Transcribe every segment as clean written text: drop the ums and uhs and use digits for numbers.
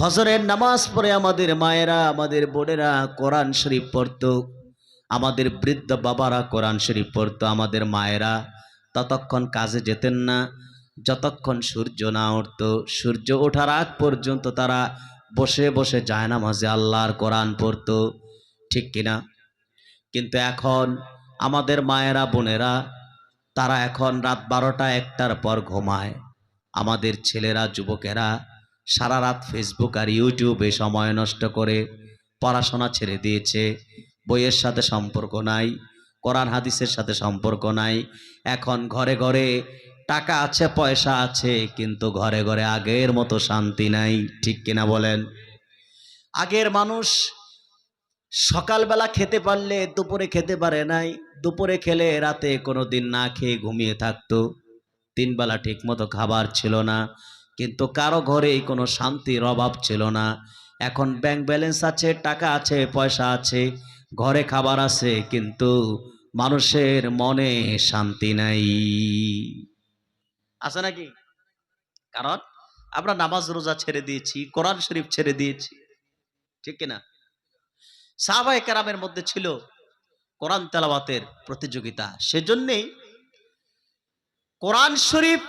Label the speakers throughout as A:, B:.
A: ফজরের নামাজ পড়ে আমাদের মায়েরা আমাদের বোনেরা কোরআন শরীফ পড়তো, আমাদের বৃদ্ধ বাবারা কোরআন শরীফ পড়তো। আমাদের মায়েরা ততক্ষণ কাজে যেতেন না যতক্ষণ সূর্য না উঠতো। সূর্য ওঠার আগ পর্যন্ত তারা বসে বসে জায়নামাজে আল্লাহর কোরআন পড়তো, ঠিক কিনা? কিন্তু এখন আমাদের মায়েরা বোনেরা তারা এখন রাত 12টা-1টার পর ঘুমায়। আমাদের ছেলেরা যুবকেরা সারা রাত ফেসবুক আর ইউটিউবে সময় নষ্ট করে পড়াশোনা ছেড়ে দিয়েছে। বইয়ের সাথে সম্পর্ক নাই, কোরআন হাদিসের সাথে সম্পর্ক নাই। এখন ঘরে ঘরে টাকা আছে, পয়সা আছে, কিন্তু ঘরে ঘরে আগের মতো শান্তি নাই, ঠিক কিনা বলেন? আগের মানুষ সকালবেলা খেতে পারলে দুপুরে খেতে পারে নাই, দুপুরে খেলে রাতে কোনো দিন না খেয়ে ঘুমিয়ে থাকতো। 3 বেলা ঠিক মতো খাবার ছিল না, কিন্তু কারো ঘরেই কোনো শান্তির অভাব ছিল না। এখন ব্যাংক ব্যালেন্স আছে, টাকা আছে, পয়সা আছে, ঘরে খাবার আছে, কিন্তু মানুষের মনে শান্তি নাই। আছে নাকি? কারণ আমরা নামাজ রোজা ছেড়ে দিয়েছি, কোরআন শরীফ ছেড়ে দিয়েছি, ঠিক কিনা? সাহাবায়ে কেরামের মধ্যে ছিল কোরআন তেলাওয়াতের প্রতিযোগিতা, সেজন্যই কোরআন শরীফ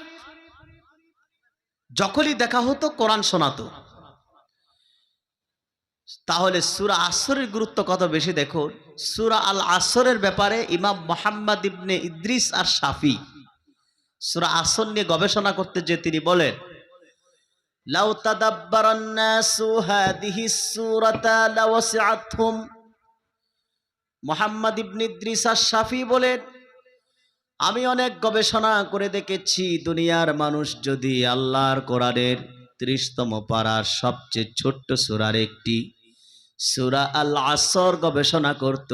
A: যখনই দেখা হতো কোরআন শোনাতো। তাহলে সূরা আসরের গুরুত্ব কত বেশি দেখুন। সূরা আল আসরের ব্যাপারে ইমাম মুহাম্মদ ইবনে ইদ্রিস আর শাফি সূরা আসর নিয়ে গবেষণা করতে যে তিনি বলেন, লাউ তাদাব্বারান নাসু হাদিহিস সূরাতা লাওয়াসিআতহুম। মুহাম্মদ ইবনে ইদ্রিস আর শাফি বলেন, আমি অনেক গবেষণা করে দেখেছি, দুনিয়ার মানুষ যদি আল্লাহর কোরআনের 30তম পারার সবচেয়ে ছোট্ট সূরার একটি সূরা আল আসর গবেষণা করত,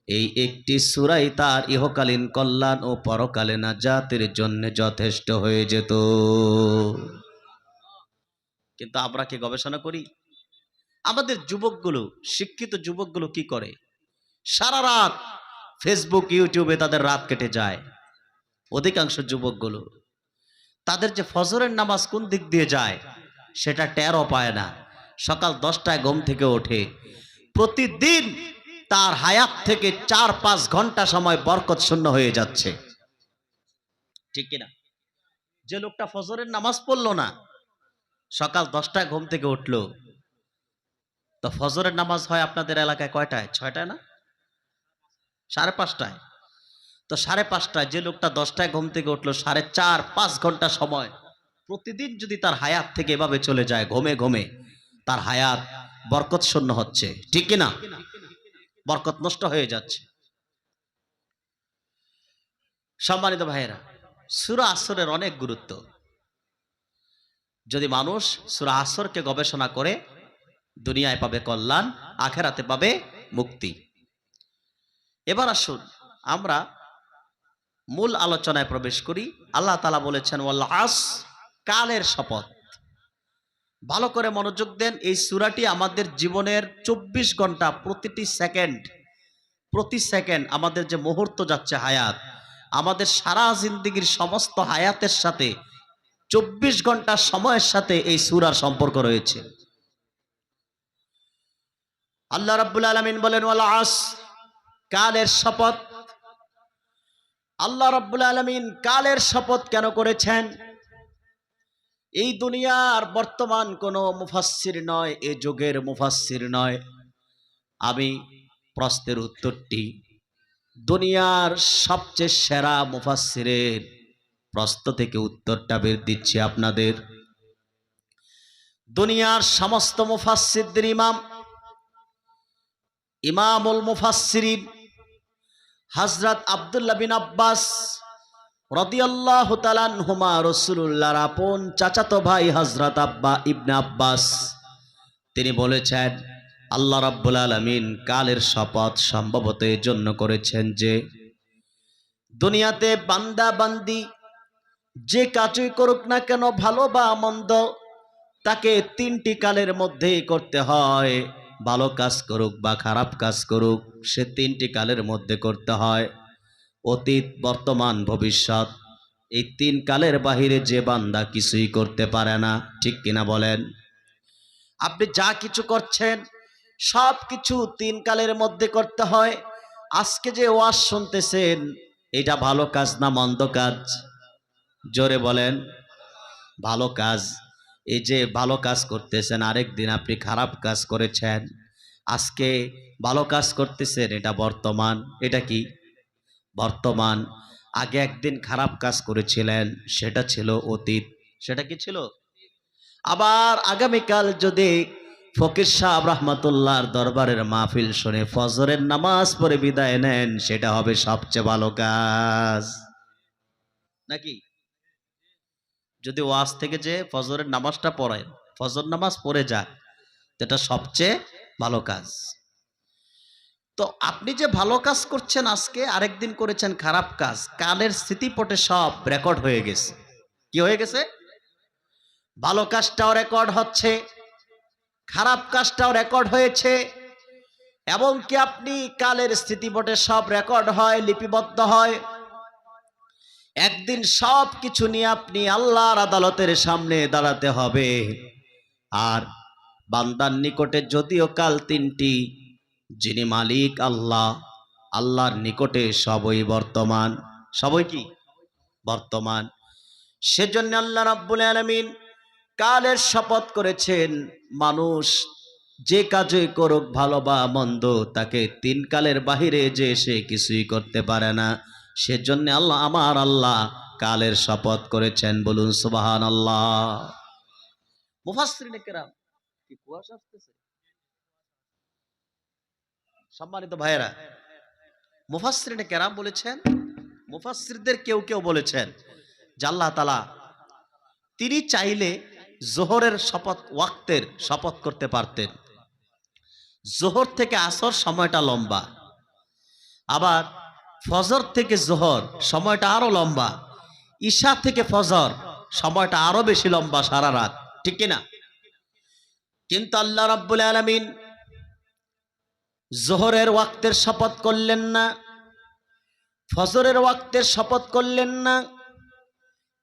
A: এই একটি সূরাই তার ইহকালীন কল্যাণ ও পরকালে নাজাতের জন্য যথেষ্ট হয়ে যেত। কিন্তু আমরা কি গবেষণা করি? আমাদের যুবকগুলো, শিক্ষিত যুবকগুলো কি করে? সারা রাত ফেসবুক ইউটিউবে তাদের রাত কেটে যায়। অধিকাংশ যুবকগুলো তাদের যে ফজরের নামাজ কোন দিক দিয়ে যায় সেটা টেরও পায় না। সকাল 10টায় ঘুম থেকে ওঠে, প্রতিদিন তার হায়াত থেকে 4-5 ঘন্টা সময় বরকত শূন্য হয়ে যাচ্ছে, ঠিক কিনা? যে লোকটা ফজরের নামাজ পড়লো না, সকাল 10টায় ঘুম থেকে উঠলো, তো ফজরের নামাজ হয় আপনাদের এলাকায় কয়টায়? 6টায় না? 5:30টায়। তো 5:30টায় যে লোকটা 10টায় ঘুম থেকে উঠলো, 4.5 ঘন্টা সময় প্রতিদিন যদি তার হায়াত থেকে এভাবে চলে যায়, ঘুমে ঘুমে তার হায়াত বরকত শূন্য হচ্ছে, ঠিক কিনা? বরকত নষ্ট হয়ে যাচ্ছে। সম্মানিত ভাইয়েরা, সূরা আসরের অনেক গুরুত্ব। যদি মানুষ সূরা আসরকে গবেষণা করে, দুনিয়ায় পাবে কল্যাণ, আখেরাতে পাবে মুক্তি। এবার আসুন আমরা মূল আলোচনায় প্রবেশ করি। আল্লাহ তাআলা বলেছেন ওয়াল আসর, কালের শপথ। ভালো করে মনোযোগ দেন, এই সূরাটি আমাদের জীবনের 24 ঘন্টা, প্রতি সেকেন্ড আমাদের যে মুহূর্ত যাচ্ছে হায়াত, আমাদের সারা জিন্দেগীর সমস্ত হায়াতের সাথে 24 ঘন্টা সময়ের সাথে এই সূরার সম্পর্ক রয়েছে। আল্লাহ রাব্বুল আলামিন বলেন ওয়াল আসর, কালের শপথ। আল্লাহ রাব্বুল আলামিন কালের শপথ কেন করেছেন? এই দুনিয়ার বর্তমান কোনো মুফাসসির নয়, এই যুগের মুফাসসির নয়। আমি প্রশ্নের উত্তরটি দুনিয়ার সবচেয়ে সেরা মুফাসসিরের প্রশ্ন থেকে উত্তরটা বের দিচ্ছি আপনাদের। দুনিয়ার সমস্ত মুফাসসিরদের ইমামুল মুফাসসিরিন হযরত আব্দুল্লাহ বিন আব্বাস রাদিয়াল্লাহু তাআলা আনহুমা, রাসূলুল্লাহর আপন চাচাতো ভাই হযরত আব্বা ইবনে আব্বাস, তিনি বলেছেন আল্লাহ রাব্বুল আলামিন কালের শপথ সম্ভবত এর জন্য করেছেন যে দুনিয়াতে বান্দা বান্দি যে কাজই করুক না কেন, ভালো বা মন্দ, তাকে 3টি কালের মধ্যেই করতে হয়। ভালো কাজ করুক বা খারাপ কাজ করুক, সে 3টি কালের মধ্যে করতে হয়। অতীত, বর্তমান, ভবিষ্যৎ, এই 3 কালের বাহিরে যে বান্দা কিছুই করতে পারে না, ঠিক কিনা বলেন? আপনি যা কিছু করছেন সব কিছু 3 কালের মধ্যে করতে হয়। আজকে যে ওয়াজ শুনতেছেন এটা ভালো কাজ না মন্দ কাজ? জোরে বলেন। ভালো কাজ। এই যে ভালো কাজ করতেছেন, আরেক দিন আপনি খারাপ কাজ করেছেন। আজকে ভালো কাজ করতেছেন, এটা বর্তমান। এটা কি? বর্তমান। আগে একদিন খারাপ কাজ করেছিলেন, সেটা ছিল অতীত। সেটা কি ছিল? আবার আগামীকাল যদি ফকির সাহেব রহমাতুল্লাহর দরবারের মাহফিল শুনে ফজরের নামাজ পড়ে বিদায় নেন, সেটা হবে সবচেয়ে ভালো কাজ নাকি? যদি ওয়াজ থেকে যে ফজরের নামাজটা পড়েন, ফজর নামাজ পড়ে যান, এটা সবচেয়ে ভালো কাজ। তো আপনি যে ভালো কাজ করছেন, আজকে আরেকদিন করেছেন খারাপ কাজ, কালের স্মৃতিপটে সব রেকর্ড হয়ে গেছে। কি হয়ে গেছে? ভালো কাজটাও রেকর্ড হচ্ছে, খারাপ কাজটাও রেকর্ড হয়েছে, এবং কি আপনি কালের স্মৃতিপটে সব রেকর্ড হয়, লিপিবদ্ধ হয়। একদিন সব কিছু নিয়ে আপনি আল্লাহর আদালতের সামনে দাঁড়াতে হবে। আর বান্দার নিকটে যদিও কাল 3টি, যিনি মালিক আল্লাহ, আল্লাহর নিকটে সবই বর্তমান। সবই কি? বর্তমান। সেজন্য আল্লাহ রাব্বুল আলামিন কালের শপথ করেছেন, মানুষ যে কাজই করুক ভালো বা মন্দ, তাকে 3 কালের বাহিরে যে সে কিছুই করতে পারে না। সেজন্য আল্লাহ, আমার আল্লাহ কালের শপথ করেছেন। বলুন সুবহানাল্লাহ। মুফাসসিরিনে কেরাম, কি কুয়াশা আসতেছে? সম্মানিত ভাইয়েরা, মুফাসসিরিনে কেরাম বলেছেন, মুফাসসিরদের কেউ কেউ বলেছেন যে আল্লাহ তাআলা তিনি চাইলে জোহরের শপথ, ওয়াক্তের শপথ করতে পারতেন। জোহর থেকে আসর সময়টা লম্বা, আবার ফজর থেকে জোহর সময়টা আরো লম্বা, ঈশা থেকে ফজর সময়টা আরো বেশি লম্বা, সারা রাত। ঠিক কিনা? কিন্তু আল্লাহ রাব্বুল আলামিন জোহরের ওয়াক্তের শপথ করলেন না, ফজরের ওয়াক্তের শপথ করলেন না,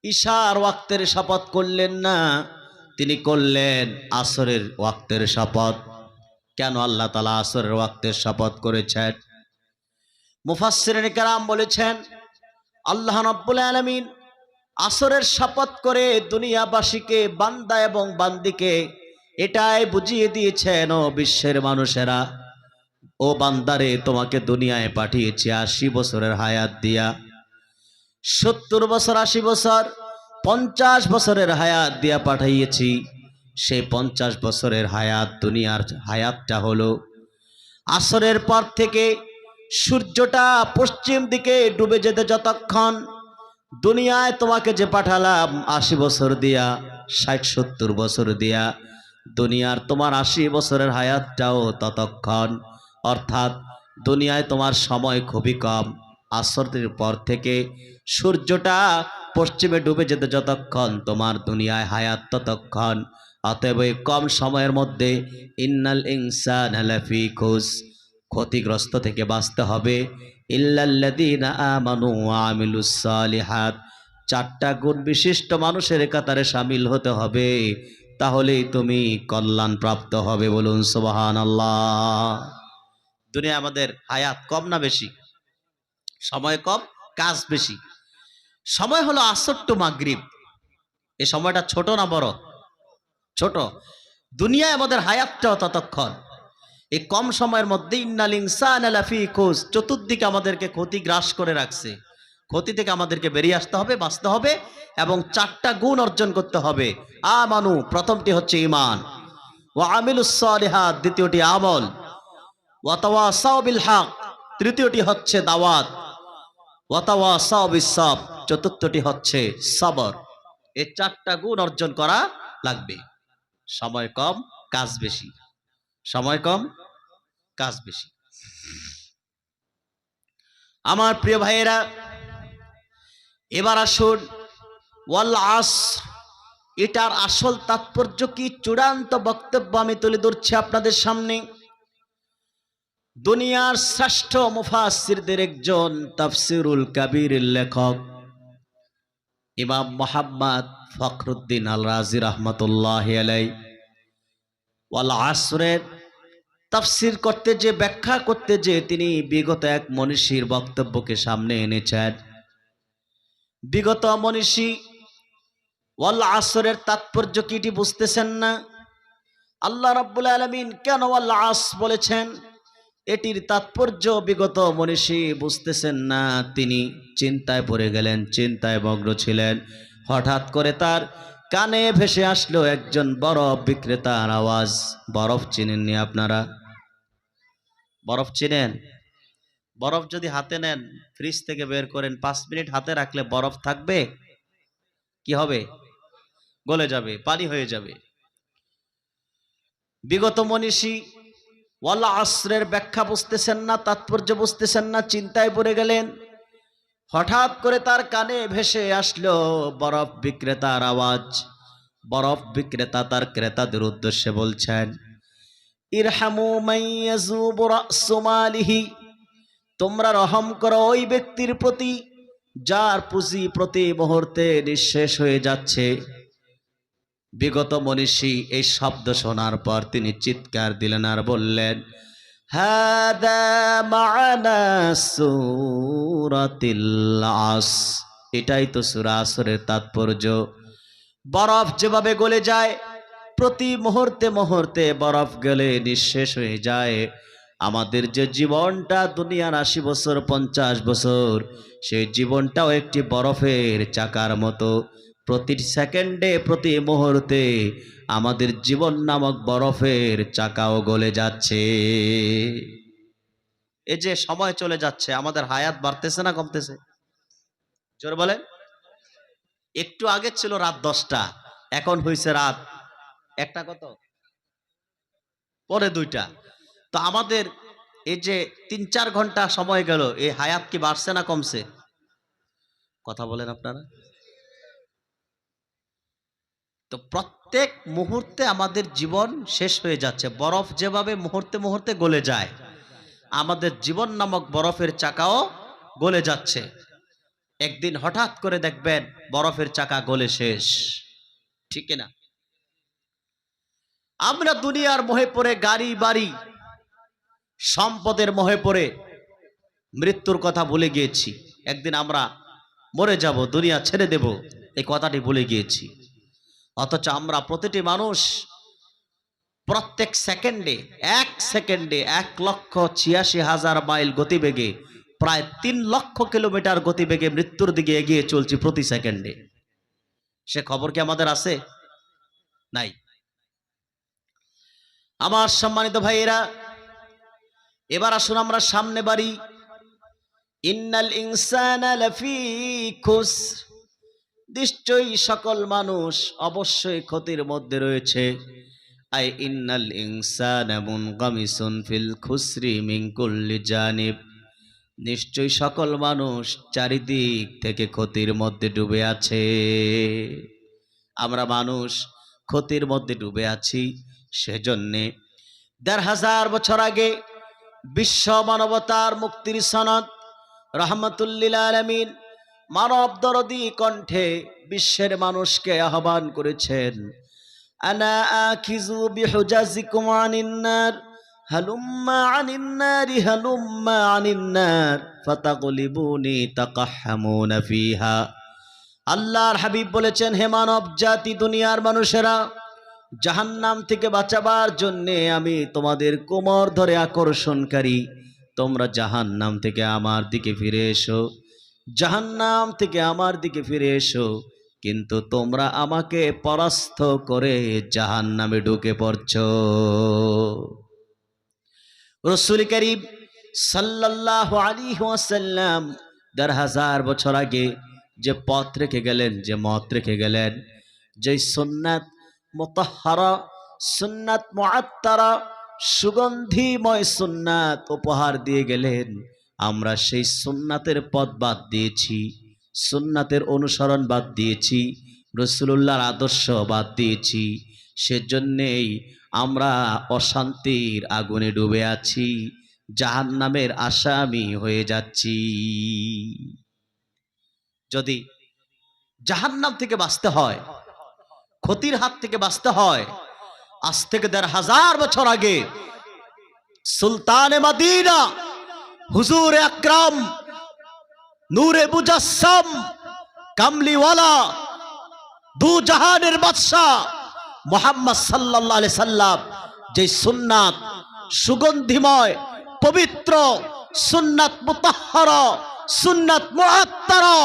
A: ঈশার ওয়াক্তের শপথ করলেন না, তিনি করলেন আসরের ওয়াক্তের শপথ। কেন আল্লাহ তাআলা আসরের ওয়াক্তের শপথ করেছেন? মুফাসসিরিনে কেরাম বলেছেন, আল্লাহ রাব্বুল আলামিন আসরের শপথ করে দুনিয়াবাসীকে, বান্দা এবং বান্দিকে এটাই বুঝিয়ে দিয়েছেন, ও বিশ্বের মানুষেরা, ও বান্দারে, তোমাকে দুনিয়ায় পাঠিয়েছি 80 বছরের হায়াত দিয়া। 70 বছর, 80 বছর, 50 বছরের হায়াত দিয়া পাঠাইয়েছি। সেই 50 বছরের হায়াত, দুনিয়ার হায়াতটা হলো আসরের পর থেকে সূর্যটা পশ্চিম দিকে ডুবে যেতে যতক্ষণ। দুনিয়ায় তোমাকে যে পাঠালাম 80 বছর দিয়া, 60-70 বছর দিয়া, দুনিয়ার তোমার 80 বছরের হায়াতটাও ততক্ষণ। অর্থাৎ দুনিয়ায় তোমার সময় খুবই কম। আসরের পর থেকে সূর্যটা পশ্চিমে ডুবে যেতে যতক্ষণ, তোমার দুনিয়ায় হায়াত ততক্ষণ। অতএব এই কম সময়ের মধ্যে ইন্নাল ইনসানা লাফি খুস, ক্ষতিগ্রস্ত থেকে বাঁচতে হবে। ইল্লাল্লাযীনা আমানু ওয়া আমিলুস সালিহাত, 4টা গুণ বিশিষ্ট মানুষের কাতারে শামিল হতে হবে, তাহলেই তুমি কল্যাণ প্রাপ্ত হবে। বলুন সুবহানাল্লাহ। দুনিয়া আমাদের হায়াত কম না বেশি? সময় কম, কাজ বেশি। সময় হলো আসর টু মাগরিব। এই সময়টা ছোট না বড়? ছোট। দুনিয়ায় আমাদের হায়াতটাও ততক্ষণ। এই কম সময়ের মধ্যে ইন্নাল ইনসানা লাফি খুস, চতুর্দিকে আমাদেরকে ক্ষতি গ্রাস করে রাখছে। ক্ষতি থেকে আমাদেরকে বেরিয়ে আসতে হবে, বাঁচতে হবে, এবং 4টা গুণ অর্জন করতে হবে। আমানু, প্রথমটি হচ্ছে ঈমান, ওয়া আমিলুস সালিহাত, দ্বিতীয়টি আমল, ওয়া তাওয়াসাউ বিল হক, তৃতীয়টি হচ্ছে দাওয়াত, ওয়া তাওয়াসাউ বিস সাবর, চতুর্থটি হচ্ছে সবর। এই 4টা গুণ অর্জন করা লাগবে। সময় কম, কাজ বেশি। সময় কম, কাজ বেশি। আমার প্রিয় ভাইয়েরা, এবার আসুন ওয়াল আসর, এটার আসল তাৎপর্য কি, চূড়ান্ত বক্তব্য আমি তুলে ধরছি আপনাদের সামনে। দুনিয়ার শ্রেষ্ঠ মুফাসসিরদের একজন, তাফসিরুল কাবীরের লেখক ইমাম মুহাম্মদ ফখরুদ্দীন আল রাজি রাহমাতুল্লাহি আলাইহি, ওয়াল আসরের তাফসির করতে যে, ব্যাখ্যা করতে যে তিনি বিগত এক মনীষীর বক্তব্যকে সামনে এনেছেন। বিগত মনীষী ওয়াল আসরের তাৎপর্য কি এটি বুঝতেছেন না? আল্লাহ রাব্বুল আলামিন কেন ওয়াল আস বলেছেন, এটির তাৎপর্য বিগত মনীষী বুঝতেছেন না। তিনি চিন্তায় পড়ে গেলেন, চিন্তায় মগ্ন ছিলেন। হঠাৎ করে তার কানে ভেসে আসলো একজন বরফ বিক্রেতার আওয়াজ। বরফ চিনেননি আপনারা? বরফ চিনেন? বরফ যদি হাতে নেন, ফ্রিজ থেকে বের করেন, 5 মিনিট হাতে রাখলে বরফ থাকবে? কি হবে? গলে যাবে, পানি হয়ে যাবে। বিগত মনীষী ওয়াল আসরের ব্যাখ্যা বুঝতেছেন না, তাৎপর্য বুঝতেছেন না, চিন্তায় পড়ে গেলেন। হঠাৎ করে তার কানে ভেসে আসলো বরফ বিক্রেতার আওয়াজ। বরফ বিক্রেতা তার ক্রেতাদের উদ্দেশ্যে বলছেন, ইরহামু মাইয়াযুবু রাসু মালিহি, তোমরা রহম করো ওই ব্যক্তির প্রতি যার পুঁজি প্রতি মুহূর্তে নিঃশেষ হয়ে যাচ্ছে। বিগত মনীষী এই শব্দ শোনার পর তিনি চিৎকার দিলেন আর বললেন, হাদা মা'না সূরাতিল আস, এটাই তো সূরা আসরের তাৎপর্য। বরফ যেভাবে গলে যায়, প্রতি মুহূর্তে মুহূর্তে বরফ গলে নিঃশেষ হয়ে যায়, আমাদের যে জীবনটা দুনিয়ার 80 বছর 50 বছর, সেই জীবনটাও একটি বরফের চাকার মতো। প্রতি সেকেন্ডে প্রতি মুহূর্তে আমাদের জীবন নামক বরফের চাকাও গলে যাচ্ছে। এই যে সময় চলে যাচ্ছে, আমাদের হায়াত বাড়তেছে না কমতেছে? জোরে বলেন। একটু আগে ছিল রাত 10টা, এখন হয়েছে রাত একটা, কত পরে 2টা। তো আমাদের এই যে 3-4 ঘন্টা সময় গেল, এই হায়াত কি বাড়ছে না কমছে? কথা বলেন আপনারা। তো প্রত্যেক মুহূর্তে আমাদের জীবন শেষ হয়ে যাচ্ছে। বরফ যেভাবে মুহূর্তে মুহূর্তে গলে যায়, আমাদের জীবন নামক বরফের চাকাও গলে যাচ্ছে। একদিন হঠাৎ করে দেখবেন বরফের চাকা গলে শেষ, ঠিক না? আমরা দুনিয়ার মোহে পড়ে, গাড়ি বাড়ি সম্পদের মোহে পড়ে মৃত্যুর কথা ভুলে গিয়েছি। একদিন আমরা মরে যাব, দুনিয়া ছেড়ে দেব, এই কথাটি ভুলে গিয়েছি। অথচ আমরা প্রতিটি মানুষ প্রত্যেক সেকেন্ডে, এক সেকেন্ডে 1,86,000 মাইল গতিবেগে, প্রায় 3 লক্ষ কিলোমিটার গতিবেগে মৃত্যুর দিকে এগিয়ে চলছি প্রতি সেকেন্ডে। সে খবর কি আমাদের আছে? নাই। আমার সম্মানিত ভাইয়েরা, এবার আসুন আমরা সামনে বাড়ি। ইন্নাল ইনসানা লাফি খুসর, নিশ্চয়ই সকল মানুষ অবশ্যই ক্ষতির মধ্যে রয়েছে। আই ইন্নাল ইনসানা মুনগামিসুন ফিল খুসরি মিন কুল্লি জানিব, নিশ্চয়ই সকল মানুষ চারিদিক থেকে ক্ষতির মধ্যে ডুবে আছে। আমরা মানুষ ক্ষতির মধ্যে ডুবে আছি। সেজন্যে ১,৫০০ বছর আগে বিশ্ব মানবতার মুক্তির সনদ রাহমাতুল্লিল আলামিন মানব দরদি কণ্ঠে বিশ্বের মানুষকে আহ্বান করেছেন, আনা আখিযু বিহুজাজিকুম আনিন নার, হালুম্মা আনিন নারি হালুম্মা আনিন নার ফাতাগলিবুনি তাকাহহামুনা ফিহা। আল্লাহর হাবিব বলেছেন, হে মানব জাতি, দুনিয়ার মানুষেরা, জাহান্নাম থেকে বাঁচাবার জন্যে আমি তোমাদের কোমর ধরে আকর্ষণকারী। তোমরা জাহান্নাম থেকে আমার দিকে ফিরে এসো, জাহান্নাম থেকে আমার দিকে ফিরে এসো। কিন্তু তোমরা আমাকে পরাস্ত করে জাহান্নামে ঢুকে পড়ছো। রাসূল করিম সাল্লাল্লাহু আলাইহি ওয়াসাল্লাম ১,৫০০ বছর আগে যে পথ রেখে গেলেন, যে মত রেখে গেলেন, যে সুন্নাত মুতাহহারা, সুন্নাত মুআত্তারা, সুগন্ধিময় সুন্নাত উপহার দিয়ে গেলেন, আমরা সেই সুন্নাতের পথ বাদ দিয়েছি, সুন্নাতের অনুসরণ বাদ দিয়েছি, রাসূলুল্লাহর আদর্শ বাদ দিয়েছি। সেজন্যেই আমরা অশান্তির আগুনে ডুবে আছি, জাহান্নামের আসামি হয়ে যাচ্ছি। যদি জাহান্নাম থেকে বাঁচতে হয়, ক্ষতির হাত থেকে বাঁচতে হয়, আজ থেকে ১৫০০ বছর আগে সুলতানে মদিনা হুজুর আকরাম নূরে মুজাসসাম কামলিওয়ালা দু জাহানের বাদশা মুহাম্মদ সাল্লাল্লাহু আলাইহি সাল্লাম যে সুন্নাত সুগন্ধিময় পবিত্র সুন্নাত মুতাহহারা সুন্নাত মুআত্তারা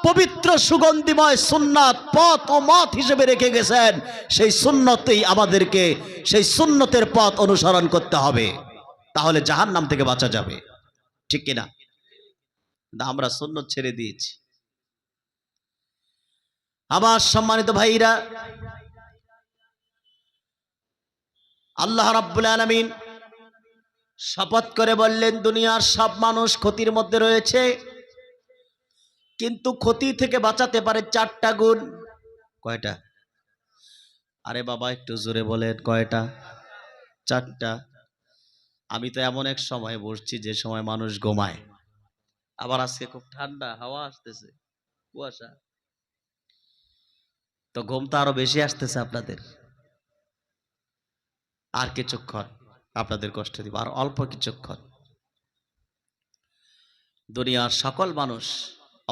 A: পবিত্র সুগন্ধিময় সুন্নাত পথ ও মত হিসেবে রেখে গেছেন, সেই সুন্নতেই আমাদেরকে সেই সুন্নতের পথ অনুসরণ করতে হবে, তাহলে জাহান্নাম থেকে বাঁচা যাবে। ঠিক কিনা? আমরা সুন্নত ছেড়ে দিয়েছি। আমার সম্মানিত ভাইরা, আল্লাহ রাব্বুল আলামিন শপথ করে বললেন, দুনিয়ার সব মানুষ ক্ষতির মধ্যে রয়েছে, কিন্তু ক্ষতি থেকে বাঁচাতে পারে 4টা গুণ। কয়টা? আরে বাবা একটু জোরে বলেন, কয়টা? 4টা। আমি তো এমন এক সময় বসছি যে সময় মানুষ ঘুমায়, আবার আজকে খুব ঠান্ডা হাওয়া আসতেছে, কুয়াশা, তো ঘুমটা আরো বেশি আসতেছে আপনাদের। আর কিছুক্ষণ আপনাদের কষ্ট দিব, আর অল্প কিছুক্ষণ। দুনিয়ার সকল মানুষ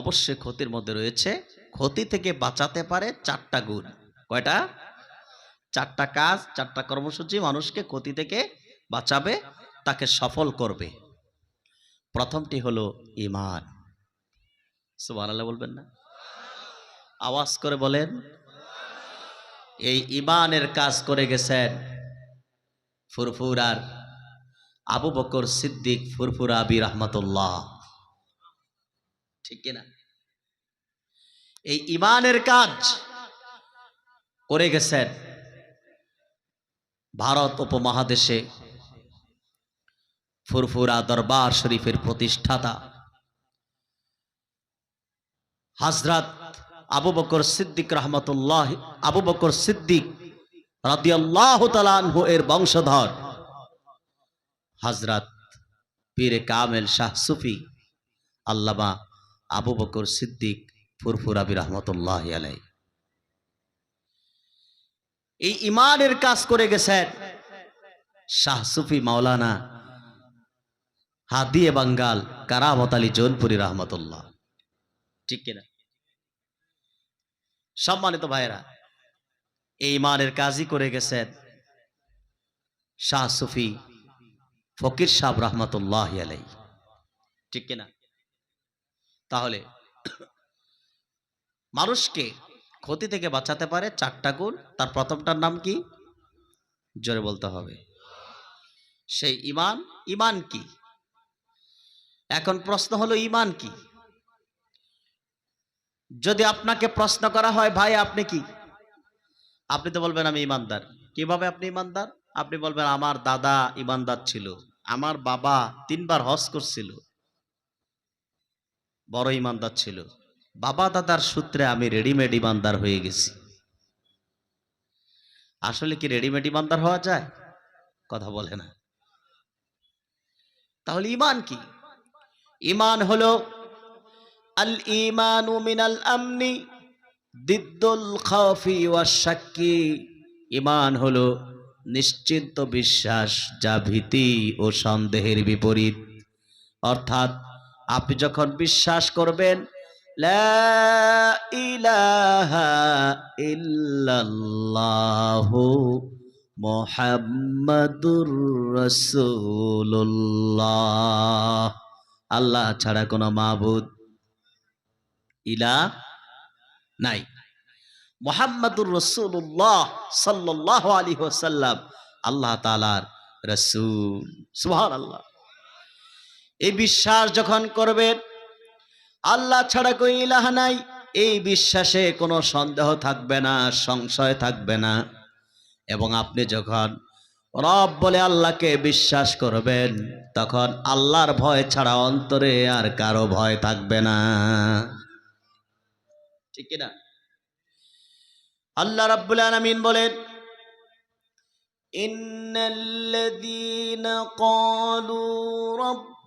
A: অবশ্যই ক্ষতির মধ্যে রয়েছে, ক্ষতি থেকে বাঁচাতে পারে 4টা গুণ। কয়টা? 4টা কাজ, 4টা কর্মসূচি মানুষকে ক্ষতি থেকে বাঁচাবে, তাকে সফল করবে। প্রথমটি হলো ঈমান। সুবহানাল্লাহ বলবেন না? আওয়াজ করে বলেন। এই ঈমানের কাজ করে গেছেন ফুরফুরার আবু বকর সিদ্দিক ফুরফুরা আবি রাহমাতুল্লাহ। ঠিক কিনা? এই ঈমানের কাজ করে গেছেন ভারত উপমহাদেশে ফুরফুরা দরবার শরীফের প্রতিষ্ঠাতা হযরত আবু বকর সিদ্দিক রাহমাতুল্লাহ, আবু বকর সিদ্দিক রাদিয়াল্লাহু তাআলা আনহু এর বংশধর হযরত পীরে কামেল শাহ সুফি আল্লামা আবু বকর সিদ্দিক ফুরফুরা আবি রাহমাতুল্লাহি আলাইহি। এই ঈমানের কাজ করে গেছেন শাহ সুফি মাওলানা হাদিয়ে বাঙ্গাল কারামত আলী জৌনপুরী রাহমাতুল্লাহ। ঠিক কিনা? সম্মানিত ভাইরা, এই ঈমানের কাজই করে গেছেন শাহ সুফি ফকির সাহেব রাহমাতুল্লাহি আলাইহি। ঠিক কিনা? তাহলে মানুষকে ক্ষতি থেকে বাঁচাতে পারে 4টা গুণ। তার প্রথমটার নাম কি? জোরে বলতে হবে। সেই ঈমান। ঈমান কি? এখন প্রশ্ন হলো ঈমান কি? যদি আপনাকে প্রশ্ন করা হয়, ভাই আপনি কি? আপনি তো বলবেন আমি ঈমানদার। কিভাবে আপনি ঈমানদার? আপনি বলবেন আমার দাদা ঈমানদার ছিল, আমার বাবা 3 বার হজ করছিল, বড় ঈমানদার ছিল, বাবা দাদার সূত্রে আমি রেডিমেড ঈমানদার হয়ে গেছি। আসলে কি রেডিমেড ঈমানদার হওয়া যায়? কথা বলে না। তাহলে ঈমান কি? ঈমান হলো আল ঈমানু মিনাল আমনি দিদ্দুল খাউফি ওয়াশ শাক্কি। ঈমান হলো নিশ্চিন্ত বিশ্বাস, যা ভীতি ও সন্দেহের বিপরীত। অর্থাৎ আপনি যখন বিশ্বাস করবেন লা ইলাহা ইল্লাল্লাহু মুহাম্মাদুর রাসূলুল্লাহ, আল্লাহ ছাড়া কোনো মাবুদ ইলাহ নাই, মুহাম্মাদুর রাসূলুল্লাহ সাল্লাল্লাহু আলাইহি ওয়াসাল্লাম আল্লাহ তাআলার রাসূল। সুবহানাল্লাহ। এই বিশ্বাস যখন করবেন আল্লাহ ছাড়া কোনো ইলাহ নাই, এই বিশ্বাসে কোনো সন্দেহ থাকবে না, সংশয় থাকবে না। এবং আপনি যখন রব বলে আল্লাহকে বিশ্বাস করবেন, তখন আল্লাহর ভয় ছাড়া অন্তরে আর কারো ভয় থাকবে না। ঠিক কিনা? আল্লাহ রাব্বুল আলামিন বলেন, ইন্নাল্লাযীনা ক্বালু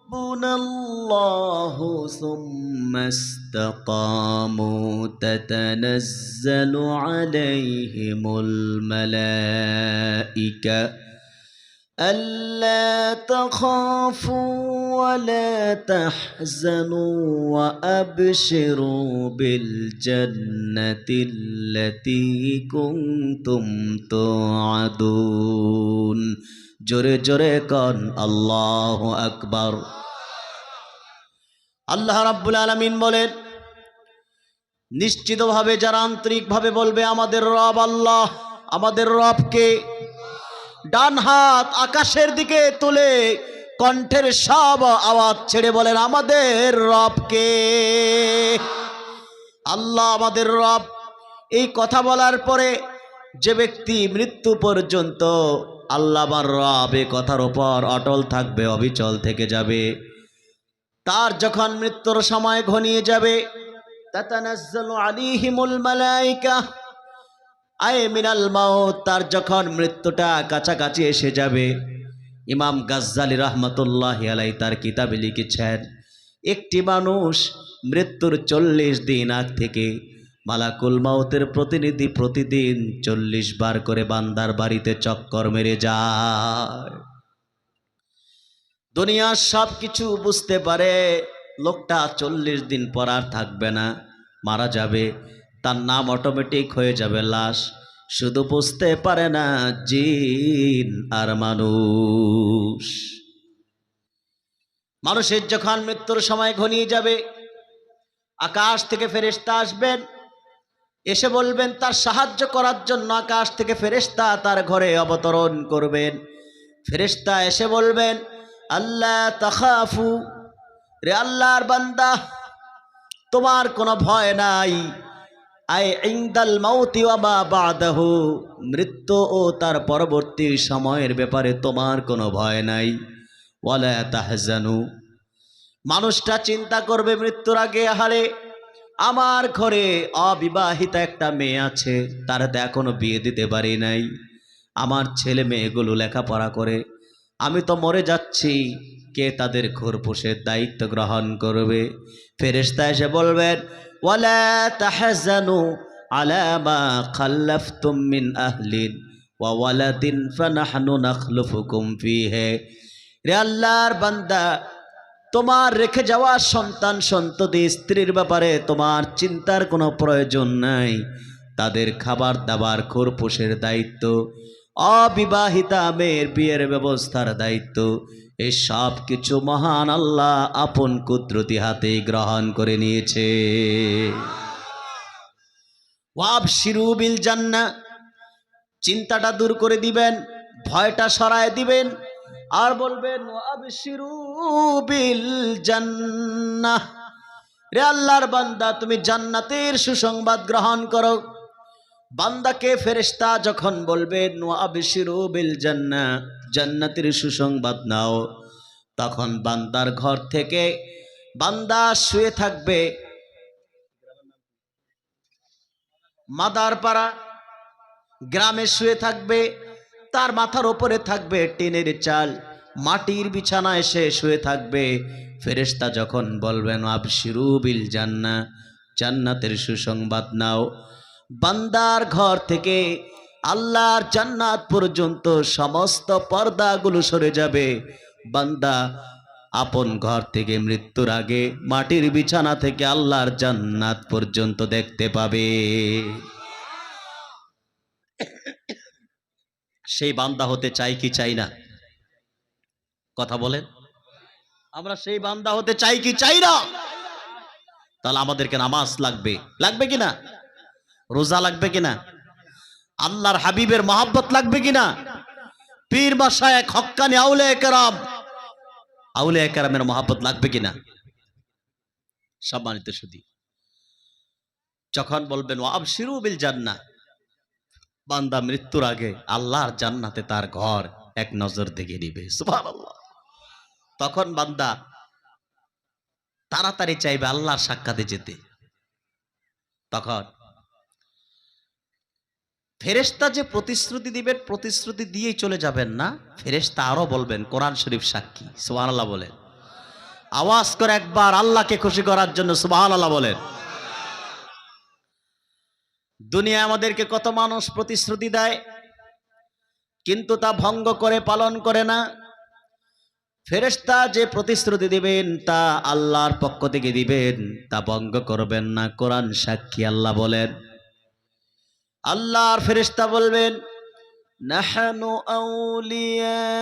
A: الله ثم استقاموا تتنزل عليهم الملائكة ألا تخافوا ولا تحزنوا وأبشروا بالجنة التي كنتم توعدون জোরে জোরে কন আল্লাহু আকবার। আল্লাহ রাব্বুল আলামিন বলেন, নিশ্চিতভাবে যারা আন্তরিকভাবে বলবে আমাদের রব আল্লাহ, আমাদের রবকে, ডান হাত আকাশের দিকে তুলে কণ্ঠের সব আওয়াজ ছেড়ে বলেন আমাদের রবকে, আল্লাহ আমাদের রব। এই কথা বলার পরে যে ব্যক্তি মৃত্যু পর্যন্ত আল্লাহ আমার রব এই কথার উপর অটল থাকবে, অবিচল থেকে যাবে, তার যখন মৃত্যুর সময় ঘনিয়ে যাবে, তাতানাজ্জালু আলাইহিমুল মালায়েকা আয় মিনাল মাউত, তার যখন মৃত্যুটা কাছাকাছি এসে যাবে, ইমাম গাজ্জালি রাহমাতুল্লাহি আলাইহি তার কিতাবে লিখেছেন, একটি মানুষ মৃত্যুর 40 দিন আগ থেকে মালাকুল মাউতের প্রতিনিধি প্রতিদিন 40 বার করে বান্দার বাড়িতে চক্কর মেরে যায়। দুনিয়ার সব কিছু বুঝতে পারে, লোকটা 40 দিন পর আর থাকবে না, মারা যাবে, তার নাম অটোমেটিক হয়ে যাবে লাশ, শুধু বুঝতে পারে না জিন আর মানুষ। মানুষের যখন মৃত্যুর সময় ঘনিয়ে যাবে, আকাশ থেকে ফেরেশতা আসবেন, এসে বলবেন তার সাহায্য করার জন্য আকাশ থেকে ফেরেশতা তার ঘরে অবতরণ করবেন। ফেরেশতা এসে বলবেন আল্লাহ তাখাফু, রে আল্লাহর বান্দা তোমার কোনো ভয় নাই, আয় ইনদাল মাউতি ওয়া মা বাদাহু, মৃত্যু ও তার পরবর্তী সময়ের ব্যাপারে তোমার কোনো ভয় নাই। ওয়ালা তাহজানু, মানুষটা চিন্তা করবে মৃত্যুর আগে, আহারে আমার ঘরে অবিবাহিতা একটা মেয়ে আছে, তার তো এখনো বিয়ে দিতে পারি নাই, আমার ছেলে মেয়েগুলো লেখাপড়া করে, আমি তো মরে যাচ্ছি, কে তাদের খোরপোশের দায়িত্ব গ্রহণ করবে? ফেরেশতা এসে বলবেন ওয়ালা তাহজানু আলা মা খাল্লাফতুম মিন আহলিন ওয়া ওয়ালাদিন ফানাহনু নাখলুফুকুম ফিহি, রে আল্লাহর বান্দা তোমার রেখে যাওয়া সন্তান সন্ততি স্ত্রীর ব্যাপারে তোমার চিন্তার কোনো প্রয়োজন নাই, তাদের খাবার দাবার খোরপোশের দায়িত্ব, অবিবাহিতা মেয়ের বিয়ের ব্যবস্থার দায়িত্ব, এই সব কিছু মহান আল্লাহ আপন কুদরতি হাতে গ্রহণ করে নিয়েছে। ওয়াবশিরু বিল জান্নাহ, চিন্তাটা দূর করে দিবেন, ভয়টা সরায় দিবেন, আর বলবেন ওয়াবশিরু বিল জান্নাহ, রে আল্লাহর বান্দা তুমি জান্নাতের সুসংবাদ গ্রহণ করো। বান্দাকে ফেরেশতা যখন বলবেন ওয়াবশিরু বিল জান্নাহ, জান্নাতের সুসংবাদ নাও, তখন বান্দার ঘর থেকে বান্দা শুয়ে থাকবে মাদারপাড়া গ্রামে, শুয়ে থাকবে, তার মাথার উপরে থাকবে টিনের চাল, মাটির বিছানায় সে শুয়ে থাকবে। ফেরেশতা যখন বলবেন আবশিরু বিল জান্নাহ, জান্নাতের সুসংবাদ নাও, বান্দার ঘর থেকে আল্লাহর জান্নাত পর্যন্ত সমস্ত পর্দাগুলো সরে যাবে, বান্দা আপন ঘর থেকে মৃত্যুর আগে মাটির বিছানা থেকে আল্লাহর জান্নাত পর্যন্ত দেখতে পাবে। সেই বান্দা হতে চাই কি চাই না? কথা বলেন, আমরা সেই বান্দা হতে চাই কি চাই না? তাহলে আমাদেরকে নামাজ লাগবে, লাগবে কিনা? রোজা লাগবে কিনা? আল্লাহর হাবিবের মহব্বত লাগবে কিনা? পীর মাশায়েখ হক্কানি আউলিয়া কেরামের মহব্বত লাগবে কিনা? সম্মানিত সুধী, যখন বলবেন ওয়াবশিরু বিল জান্নাহ, বান্দা মৃত্যুর আগে আল্লাহর জান্নাতে তার ঘর এক নজর দেখে নিবে, সুবহানাল্লাহ। তখন বান্দা তাড়াতাড়ি চাইবে আল্লাহর সাক্ষাতে যেতে। তখন ফেরেশতা যে প্রতিশ্রুতি দিবেন, প্রতিশ্রুতি দিয়েই চলে যাবেন না, ফেরেশতা আরো বলবেন, কোরআন শরীফ সাক্ষী, সুবহানাল্লাহ বলেন। আওয়াজ করে একবার আল্লাহকে খুশি করার জন্য সুবহানাল্লাহ বলেন। দুনিয়া আমাদেরকে কত মানুষ প্রতিশ্রুতি দেয়, কিন্তু তা ভঙ্গ করে পালন করে না। ফেরেশতা যে প্রতিশ্রুতি দিবেন তা আল্লাহর পক্ষ থেকে দিবেন, তা ভঙ্গ করবেন না। কোরআন সাক্ষী, আল্লাহ বলেন, আল্লাহর ফেরেশতা বলবেন, নাহনু আউলিয়াউকুম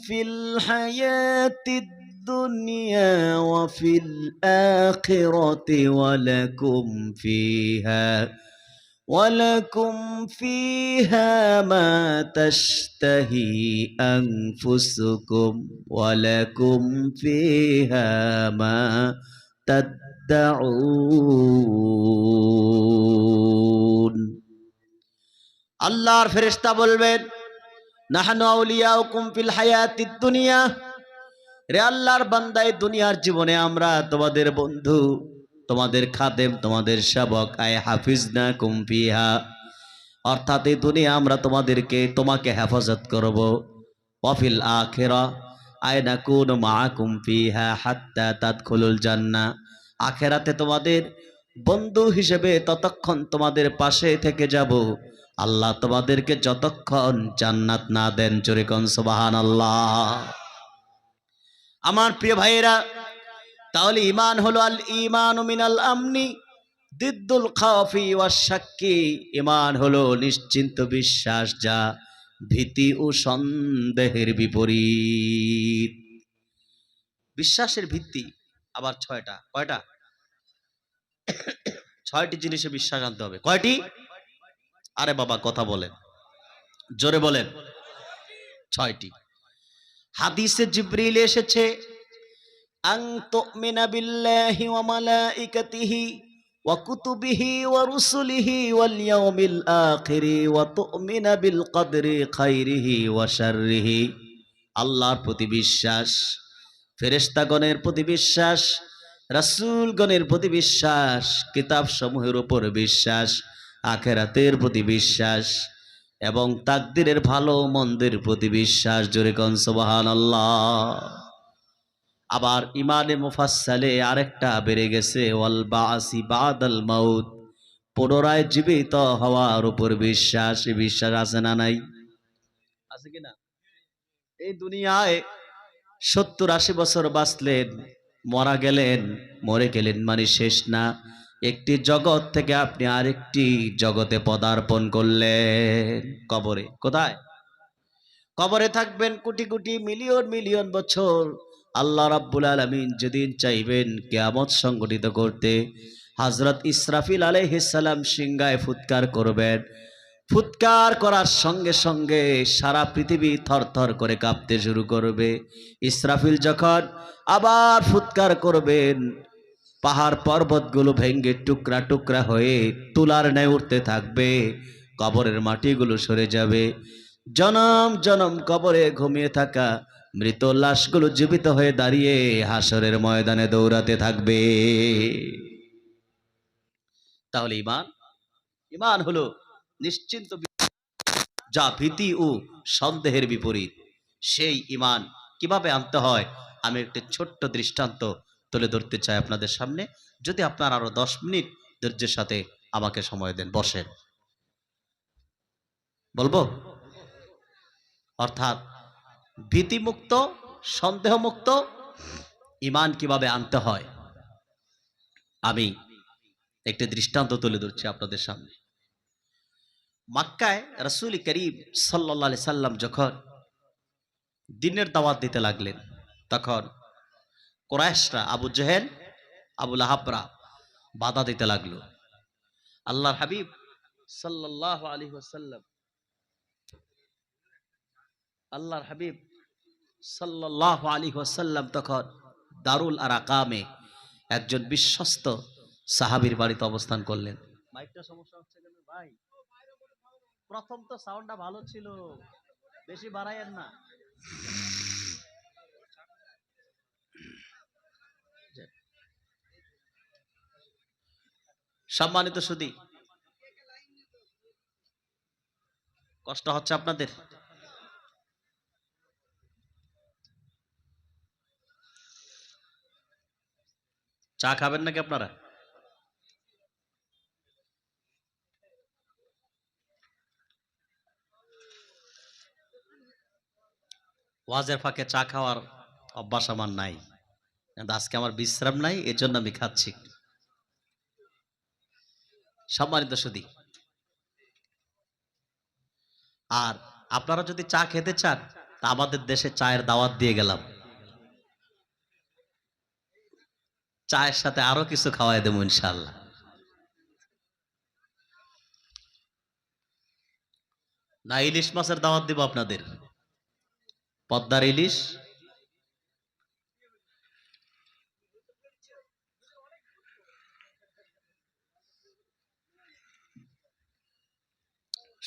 A: ফিল হায়াতিদ দুনিয়া ওয়া ফিল আখিরাতি ওয়া লাকুম ফিহা ولكم فيها ما تشتهي أنفسكم ولكم فيها ما تدعون আল্লাহর ফেরেশতা বলবেন, নাহনু আউলিয়াউকুম ফিল হায়াতিদ দুনিয়া, রে আল্লাহর বান্দা, এই দুনিয়ার জীবনে আমরা তোমাদের বন্ধু, তোমাদের খাদেম, তোমাদের সেবক। আয় হাফিজনাকুম ফিহা, অর্থাৎ এই দুনিয়া আমরা তোমাকে হেফাজত করব। ওয়াফিল আখিরা আয় নাকুনু মাআকুম ফিহা হাত্তা তাদখুলুল জান্নাহ, আখিরাতে তোমাদের বন্ধু হিসেবে ততক্ষণ তোমাদের পাশে থেকে যাব আল্লাহ তোমাদেরকে যতক্ষণ জান্নাত না দেন। জোরে কোন সুবহানাল্লাহ। আমার প্রিয় ভাইয়েরা, তাহলে ঈমান হলো আল ঈমানু মিনাল আমনি দিদ্দুল খাওফি ওয়াশ শাক্কি, ঈমান হলো নিশ্চিন্ত বিশ্বাস, যা ভীতি ও সন্দেহের বিপরীত। বিশ্বাসের ভিত্তি আবার ছয়টা। কয়টা? ছয়টি জিনিসে বিশ্বাস আনতে হবে। কয়টি? আরে বাবা কথা বলেন, জোরে বলেন। ছয়টি। হাদিসে জিবরিল এসেছে, আন তুমিনা বিল্লাহি ওয়া মালাইকাতিহি ওয়া কুতুবিহি ওয়া রুসুলিহি ওয়াল ইয়াউমিল আখিরি ওয়া তুমিনা বিল কদরি খাইরিহি ওয়া শাররিহি, আল্লাহর প্রতি বিশ্বাস, ফেরেশতাগণের প্রতি বিশ্বাস, রাসূলগণের প্রতি বিশ্বাস, কিতাব সমূহের উপর বিশ্বাস, আখিরাতের প্রতি বিশ্বাস এবং তাকদীরের ভালো মন্দের প্রতি বিশ্বাস। জোরে কোন সুবহানাল্লাহ। আবার ইমানে মুফাসসালে আরেকটা বেড়ে গেছে, ওয়াল বাসি বাদাল মাউত, পুনরায় জীবিত হওয়ার উপর বিশ্বাস। এই বিশ্বাস আছে না নাই? আছে কিনা? এই দুনিয়ায় 70-80 বছর বাঁচলেন, মারা গেলেন, মরে গেলেন মানে শেষ না। একটি জগৎ থেকে আপনি আরেকটি জগতে পদার্পণ করলেন, কবরে। কোথায়? কবরে থাকবেন কোটি কোটি মিলিয়ন মিলিয়ন বছর। আল্লাহ রাব্বুল আলামিন যেদিন চাইবেন কিয়ামত সংগঠিত করতে, হযরত ইসরাফিল আলাইহিস সালাম সিংহায় ফুৎকার করবেন। ফুৎকার করার সঙ্গে সঙ্গে সারা পৃথিবী থরথর করে কাঁপতে শুরু করবে। ইসরাফিল যখন আবার ফুৎকার করবেন, পাহাড় পর্বতগুলো ভেঙে টুকরা টুকরা হয়ে তুলার ন্যায় উঠতে থাকবে, কবরের মাটিগুলো সরে যাবে। জনম জনম কবরে ঘুমিয়ে থাকা মৃত লাশগুলো জীবিত হয়ে দাঁড়িয়ে হাসরের ময়দানে দৌড়াতে থাকবে। তাহলে ঈমান হলো নিশ্চিন্ত, যা ভীতি ও সন্দেহের বিপরীত। সেই ঈমান কিভাবে আনতে হয় আমি একটি ছোট্ট দৃষ্টান্ত তুলে ধরতে চাই আপনাদের সামনে। যদি আপনার আরো 10 মিনিট ধৈর্যের সাথে আমাকে সময় দেন, বসেন, বলবো। অর্থাৎ ভীতিমুক্ত, সন্দেহমুক্ত ঈমান কিভাবে আনতে হয় আমি একটি দৃষ্টান্ত তুলে ধরছি আপনাদের সামনে। মক্কায় রাসূল করিম সাল্লাল্লাহু আলাইহি সাল্লাম যখন দ্বীনের দাওয়াত দিতে লাগলেন, তখন কুরাইশরা, আবু জেহেল, আবু লাহাবরা বাধা দিতে লাগলো। আল্লাহর হাবিব সাল্লাল্লাহু আলাইহি ওয়াসাল্লাম আল্লাহর হাবিব সাল্লাল্লাহু আলাইহি ওয়াসাল্লাম তখন দারুল আরাকামে একজন বিশ্বস্ত সাহাবীর বাড়িতে অবস্থান করলেন। মাইকটা সমস্যা হচ্ছে কেন ভাই? প্রথম তো সাউন্ডটা ভালো ছিল, বেশি বাড়ায়েন না। সম্মানিত সুধী, কষ্ট হচ্ছে আপনাদের? চা খাবেন নাকি আপনারা? ওয়াজের ফাঁকে চা খাওয়ার অভ্যাস আমার নাই, কিন্তু আজকে আমার বিশ্রাম নাই, এজন্য আমি খাচ্ছি। সম্মানিত সুধী, আর আপনারা যদি চা খেতে চান তা আমাদের দেশে চায়ের দাওয়াত দিয়ে গেলাম, চায়ের সাথে আরো কিছু খাওয়াই দেবো ইনশাআল্লাহ। না ইলিশ মাছের দাওয়াত দিব আপনাদের, পদ্মার ইলিশ।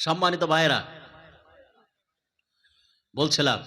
A: সম্মানিত ভাইরা, বলছিলাম